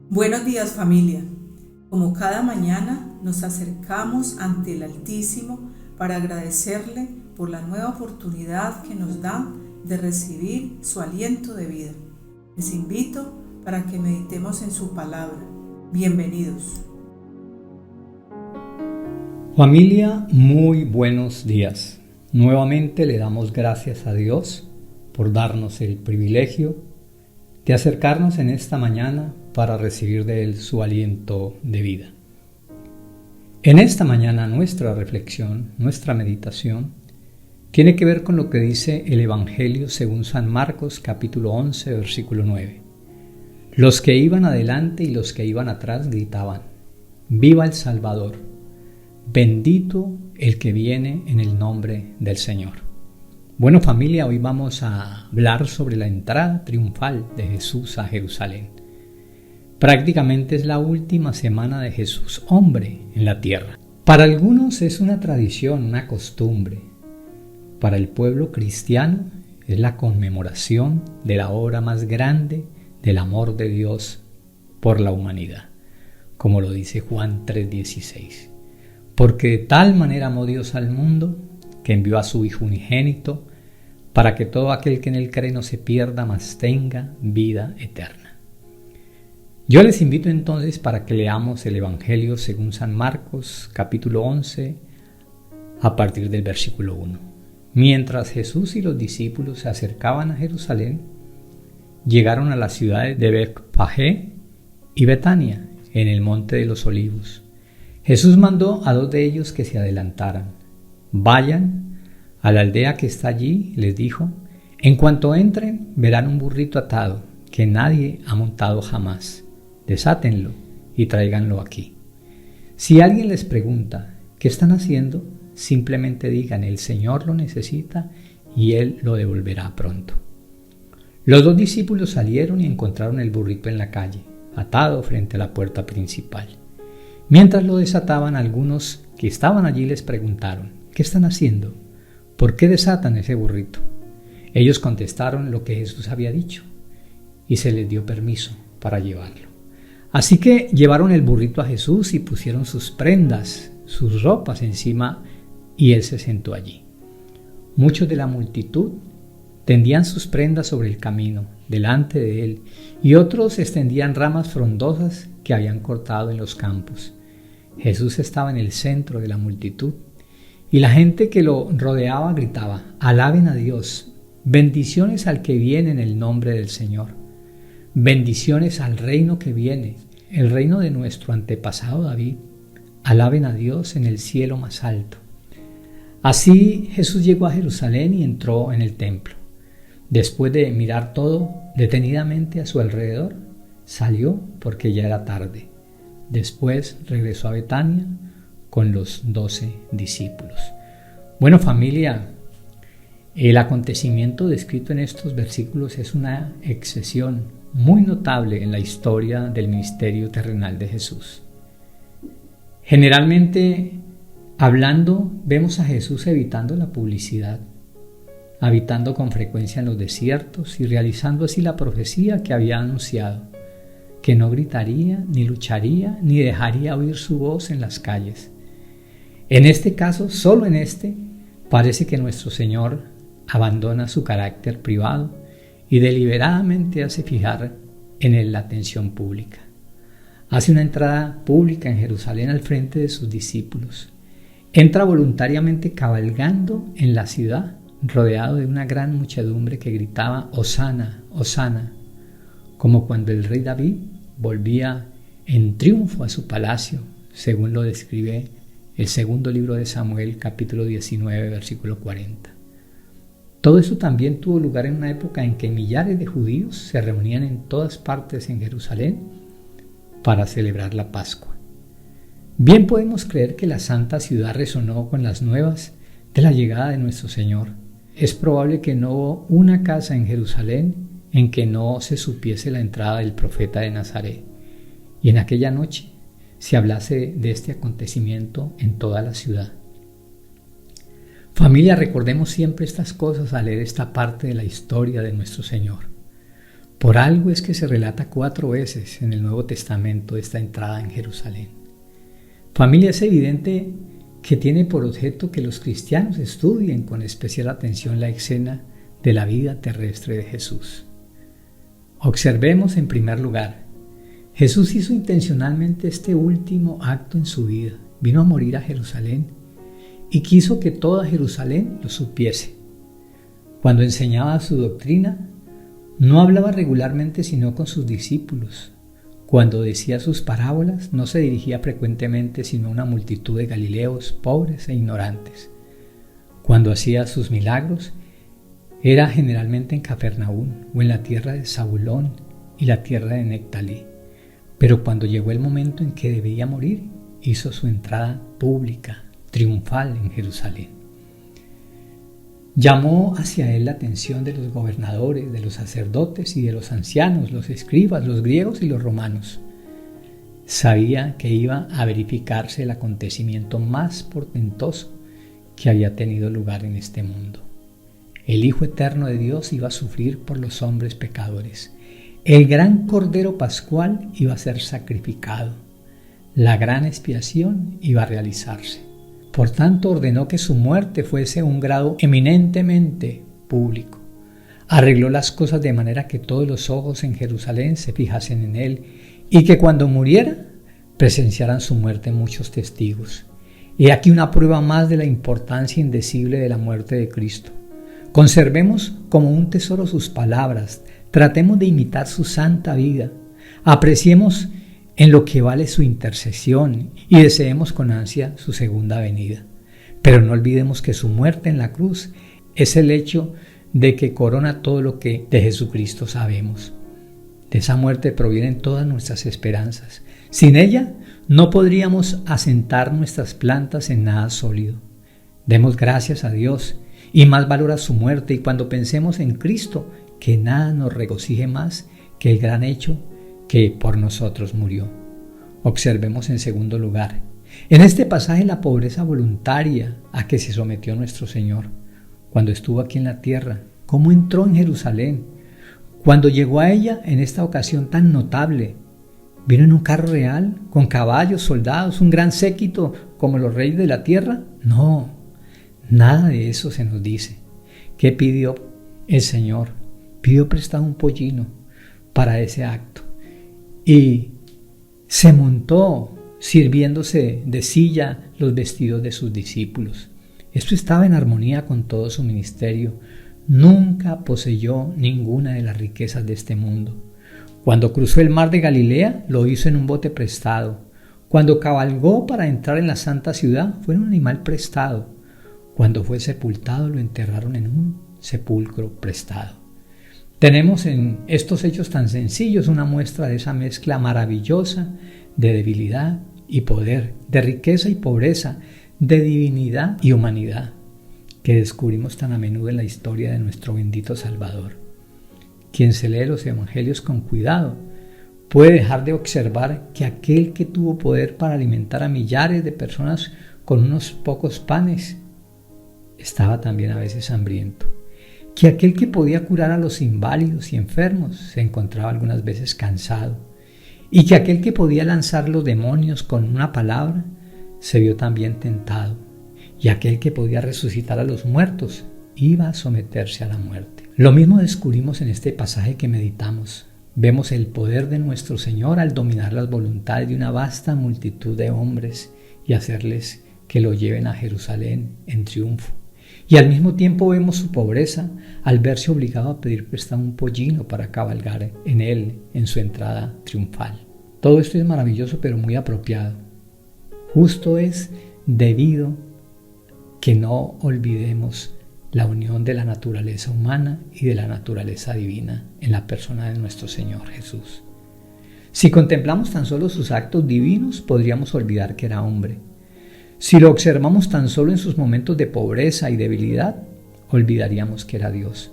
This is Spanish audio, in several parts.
Buenos días, familia. Como cada mañana nos acercamos ante el Altísimo para agradecerle por la nueva oportunidad que nos da de recibir su aliento de vida. Les invito para que meditemos en su palabra. Bienvenidos. Familia, muy buenos días. Nuevamente le damos gracias a Dios por darnos el privilegio de acercarnos en esta mañana para recibir de Él su aliento de vida. En esta mañana nuestra reflexión, nuestra meditación, tiene que ver con lo que dice el Evangelio según San Marcos capítulo 11, versículo 9. Los que iban adelante y los que iban atrás gritaban: ¡Viva el Salvador! Bendito el que viene en el nombre del Señor. Bueno, familia, hoy vamos a hablar sobre la entrada triunfal de Jesús a Jerusalén. Prácticamente es la última semana de Jesús hombre en la tierra. Para algunos es una tradición, una costumbre. Para el pueblo cristiano es la conmemoración de la obra más grande del amor de Dios por la humanidad, como lo dice Juan 3:16. Porque de tal manera amó Dios al mundo, que envió a su Hijo unigénito, para que todo aquel que en él cree no se pierda, mas tenga vida eterna. Yo les invito entonces para que leamos el Evangelio según San Marcos, capítulo 11, a partir del versículo 1. Mientras Jesús y los discípulos se acercaban a Jerusalén, llegaron a las ciudades de Betfagé y Betania, en el monte de los Olivos. Jesús mandó a dos de ellos que se adelantaran. Vayan a la aldea que está allí, les dijo. En cuanto entren, verán un burrito atado que nadie ha montado jamás. Desátenlo y tráiganlo aquí. Si alguien les pregunta: ¿qué están haciendo?, simplemente digan: el Señor lo necesita y Él lo devolverá pronto. Los dos discípulos salieron y encontraron el burrito en la calle, atado frente a la puerta principal. Mientras lo desataban, algunos que estaban allí les preguntaron: ¿qué están haciendo? ¿Por qué desatan ese burrito? Ellos contestaron lo que Jesús había dicho y se les dio permiso para llevarlo. Así que llevaron el burrito a Jesús y pusieron sus prendas, sus ropas encima, y Él se sentó allí. Muchos de la multitud tendían sus prendas sobre el camino, delante de Él, y otros extendían ramas frondosas que habían cortado en los campos. Jesús estaba en el centro de la multitud, y la gente que lo rodeaba gritaba: alaben a Dios, bendiciones al que viene en el nombre del Señor, bendiciones al reino que viene, el reino de nuestro antepasado David, alaben a Dios en el cielo más alto. Así Jesús llegó a Jerusalén y entró en el templo. Después de mirar todo detenidamente a su alrededor, salió porque ya era tarde. Después regresó a Betania con los 12 discípulos. Bueno, familia, el acontecimiento descrito en estos versículos es una excepción muy notable en la historia del ministerio terrenal de Jesús. Generalmente hablando, vemos a Jesús evitando la publicidad, habitando con frecuencia en los desiertos y realizando así la profecía que había anunciado, que no gritaría, ni lucharía, ni dejaría oír su voz en las calles. En este caso, solo en este, parece que nuestro Señor abandona su carácter privado y deliberadamente hace fijar en Él la atención pública. Hace una entrada pública en Jerusalén al frente de sus discípulos. Entra voluntariamente cabalgando en la ciudad, rodeado de una gran muchedumbre que gritaba: Hosana, Hosana, como cuando el rey David volvía en triunfo a su palacio, según lo describe el segundo libro de Samuel, capítulo 19, versículo 40. Todo esto también tuvo lugar en una época en que millares de judíos se reunían en todas partes en Jerusalén para celebrar la Pascua. Bien podemos creer que la santa ciudad resonó con las nuevas de la llegada de nuestro Señor. Es probable que no hubo una casa en Jerusalén en que no se supiese la entrada del profeta de Nazaret, y en aquella noche se hablase de este acontecimiento en toda la ciudad. Familia, recordemos siempre estas cosas al leer esta parte de la historia de nuestro Señor. Por algo es que se relata 4 veces en el Nuevo Testamento esta entrada en Jerusalén. Familia, es evidente que tiene por objeto que los cristianos estudien con especial atención la escena de la vida terrestre de Jesús. Observemos en primer lugar, Jesús hizo intencionalmente este último acto en su vida. Vino a morir a Jerusalén y quiso que toda Jerusalén lo supiese. Cuando enseñaba su doctrina, no hablaba regularmente sino con sus discípulos. Cuando decía sus parábolas, no se dirigía frecuentemente sino a una multitud de galileos pobres e ignorantes. Cuando hacía sus milagros, era generalmente en Capernaum o en la tierra de Zabulón y la tierra de Nectalí. Pero cuando llegó el momento en que debía morir, hizo su entrada pública, triunfal en Jerusalén. Llamó hacia él la atención de los gobernadores, de los sacerdotes y de los ancianos, los escribas, los griegos y los romanos. Sabía que iba a verificarse el acontecimiento más portentoso que había tenido lugar en este mundo. El Hijo Eterno de Dios iba a sufrir por los hombres pecadores. El gran Cordero Pascual iba a ser sacrificado. La gran expiación iba a realizarse. Por tanto, ordenó que su muerte fuese un grado eminentemente público. Arregló las cosas de manera que todos los ojos en Jerusalén se fijasen en él y que cuando muriera presenciaran su muerte muchos testigos. Y aquí una prueba más de la importancia indecible de la muerte de Cristo. Conservemos como un tesoro sus palabras, tratemos de imitar su santa vida, apreciemos en lo que vale su intercesión y deseemos con ansia su segunda venida. Pero no olvidemos que su muerte en la cruz es el hecho de que corona todo lo que de Jesucristo sabemos. De esa muerte provienen todas nuestras esperanzas. Sin ella no podríamos asentar nuestras plantas en nada sólido. Demos gracias a Dios y más valor a su muerte, y cuando pensemos en Cristo, que nada nos regocije más que el gran hecho que por nosotros murió. Observemos en segundo lugar, en este pasaje, la pobreza voluntaria a que se sometió nuestro Señor cuando estuvo aquí en la tierra, cómo entró en Jerusalén. Cuando llegó a ella en esta ocasión tan notable, ¿vino en un carro real, con caballos, soldados, un gran séquito como los reyes de la tierra? No, nada de eso se nos dice. ¿Qué pidió el Señor? Pidió prestado un pollino para ese acto y se montó sirviéndose de silla los vestidos de sus discípulos. Esto estaba en armonía con todo su ministerio. Nunca poseyó ninguna de las riquezas de este mundo. Cuando cruzó el mar de Galilea, lo hizo en un bote prestado. Cuando cabalgó para entrar en la santa ciudad, fue en un animal prestado. Cuando fue sepultado, lo enterraron en un sepulcro prestado. Tenemos en estos hechos tan sencillos una muestra de esa mezcla maravillosa de debilidad y poder, de riqueza y pobreza, de divinidad y humanidad, que descubrimos tan a menudo en la historia de nuestro bendito Salvador. Quien se lee los evangelios con cuidado puede dejar de observar que aquel que tuvo poder para alimentar a millares de personas con unos pocos panes estaba también a veces hambriento, que aquel que podía curar a los inválidos y enfermos se encontraba algunas veces cansado, y que aquel que podía lanzar los demonios con una palabra se vio también tentado, y aquel que podía resucitar a los muertos iba a someterse a la muerte. Lo mismo descubrimos en este pasaje que meditamos. Vemos el poder de nuestro Señor al dominar las voluntades de una vasta multitud de hombres y hacerles que lo lleven a Jerusalén en triunfo. Y al mismo tiempo vemos su pobreza al verse obligado a pedir prestado un pollino para cabalgar en él en su entrada triunfal. Todo esto es maravilloso, pero muy apropiado. Justo es debido que no olvidemos la unión de la naturaleza humana y de la naturaleza divina en la persona de nuestro Señor Jesús. Si contemplamos tan solo sus actos divinos, podríamos olvidar que era hombre. Si lo observamos tan solo en sus momentos de pobreza y debilidad, olvidaríamos que era Dios.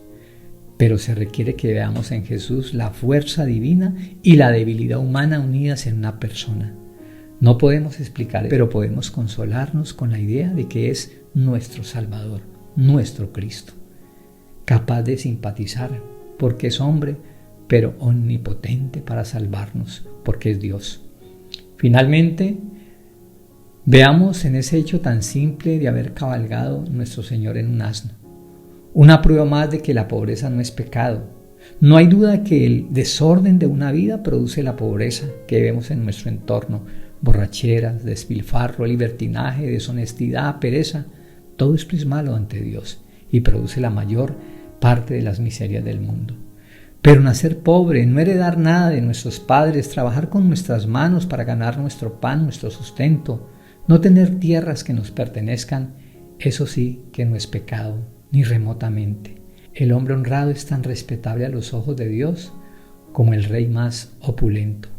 Pero se requiere que veamos en Jesús la fuerza divina y la debilidad humana unidas en una persona. No podemos explicar, pero podemos consolarnos con la idea de que es nuestro Salvador, nuestro Cristo, capaz de simpatizar, porque es hombre, pero omnipotente para salvarnos, porque es Dios. Finalmente, veamos en ese hecho tan simple de haber cabalgado nuestro Señor en un asno, una prueba más de que la pobreza no es pecado. No hay duda que el desorden de una vida produce la pobreza que vemos en nuestro entorno: borracheras, despilfarro, libertinaje, deshonestidad, pereza. Todo esto es malo ante Dios y produce la mayor parte de las miserias del mundo. Pero nacer pobre, no heredar nada de nuestros padres, trabajar con nuestras manos para ganar nuestro pan, nuestro sustento, no tener tierras que nos pertenezcan, eso sí que no es pecado, ni remotamente. El hombre honrado es tan respetable a los ojos de Dios como el rey más opulento.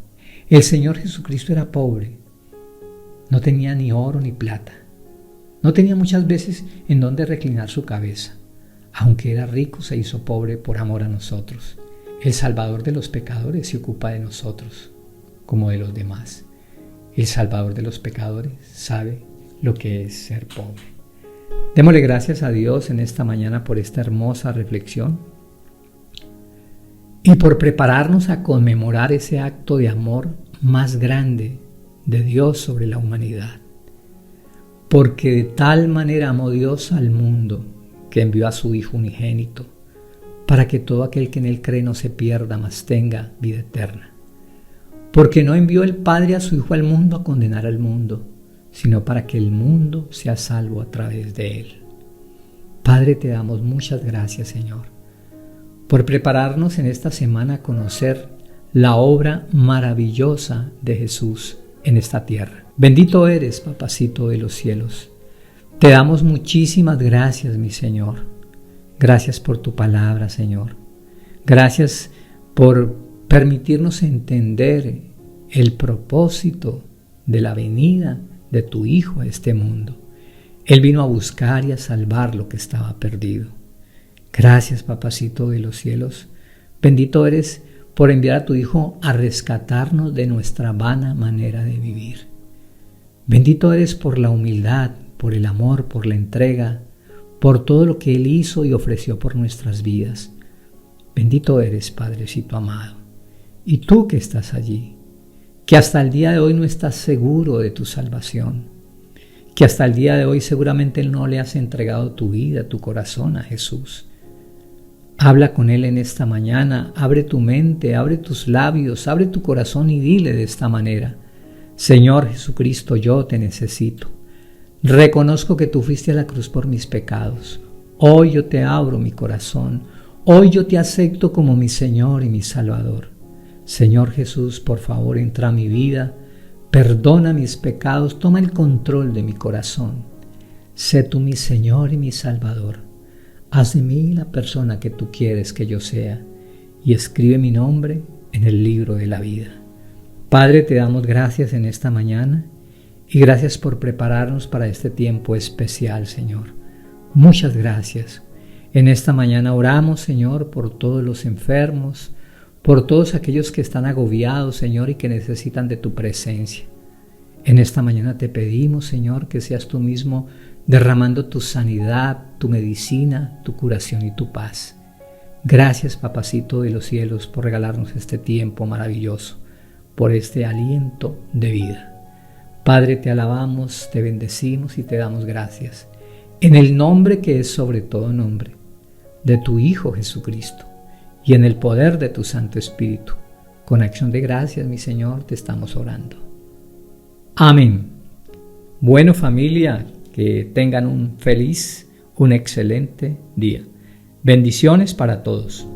El Señor Jesucristo era pobre, no tenía ni oro ni plata, no tenía muchas veces en dónde reclinar su cabeza. Aunque era rico, se hizo pobre por amor a nosotros. El Salvador de los pecadores se ocupa de nosotros como de los demás. El Salvador de los pecadores sabe lo que es ser pobre. Démosle gracias a Dios en esta mañana por esta hermosa reflexión y por prepararnos a conmemorar ese acto de amor más grande de Dios sobre la humanidad. Porque de tal manera amó Dios al mundo que envió a su Hijo unigénito, para que todo aquel que en él cree no se pierda, mas tenga vida eterna. Porque no envió el Padre a su Hijo al mundo a condenar al mundo, sino para que el mundo sea salvo a través de él. Padre, te damos muchas gracias, Señor, por prepararnos en esta semana a conocer la obra maravillosa de Jesús en esta tierra. Bendito eres, Papacito de los cielos. Te damos muchísimas gracias, mi Señor. Gracias por tu palabra, Señor. Gracias por permitirnos entender el propósito de la venida de tu Hijo a este mundo. Él vino a buscar y a salvar lo que estaba perdido. Gracias, Papacito de los cielos. Bendito eres por enviar a tu Hijo a rescatarnos de nuestra vana manera de vivir. Bendito eres por la humildad, por el amor, por la entrega, por todo lo que Él hizo y ofreció por nuestras vidas. Bendito eres, Padrecito amado. Y tú que estás allí, que hasta el día de hoy no estás seguro de tu salvación, que hasta el día de hoy seguramente no le has entregado tu vida, tu corazón a Jesús. Habla con Él en esta mañana, abre tu mente, abre tus labios, abre tu corazón y dile de esta manera: Señor Jesucristo, yo te necesito. Reconozco que tú fuiste a la cruz por mis pecados. Hoy yo te abro mi corazón. Hoy yo te acepto como mi Señor y mi Salvador. Señor Jesús, por favor, entra a mi vida. Perdona mis pecados. Toma el control de mi corazón. Sé tú mi Señor y mi Salvador. Haz de mí la persona que tú quieres que yo sea y escribe mi nombre en el libro de la vida. Padre, te damos gracias en esta mañana. Y gracias por prepararnos para este tiempo especial, Señor. Muchas gracias. En esta mañana oramos, Señor, por todos los enfermos, por todos aquellos que están agobiados, Señor, y que necesitan de tu presencia. En esta mañana te pedimos, Señor, que seas tú mismo derramando tu sanidad, tu medicina, tu curación y tu paz. Gracias, Papacito de los cielos, por regalarnos este tiempo maravilloso, por este aliento de vida. Padre, te alabamos, te bendecimos y te damos gracias. En el nombre que es sobre todo nombre, de tu Hijo Jesucristo, y en el poder de tu Santo Espíritu, con acción de gracias, mi Señor, te estamos orando. Amén. Bueno, familia, que tengan un excelente día. Bendiciones para todos.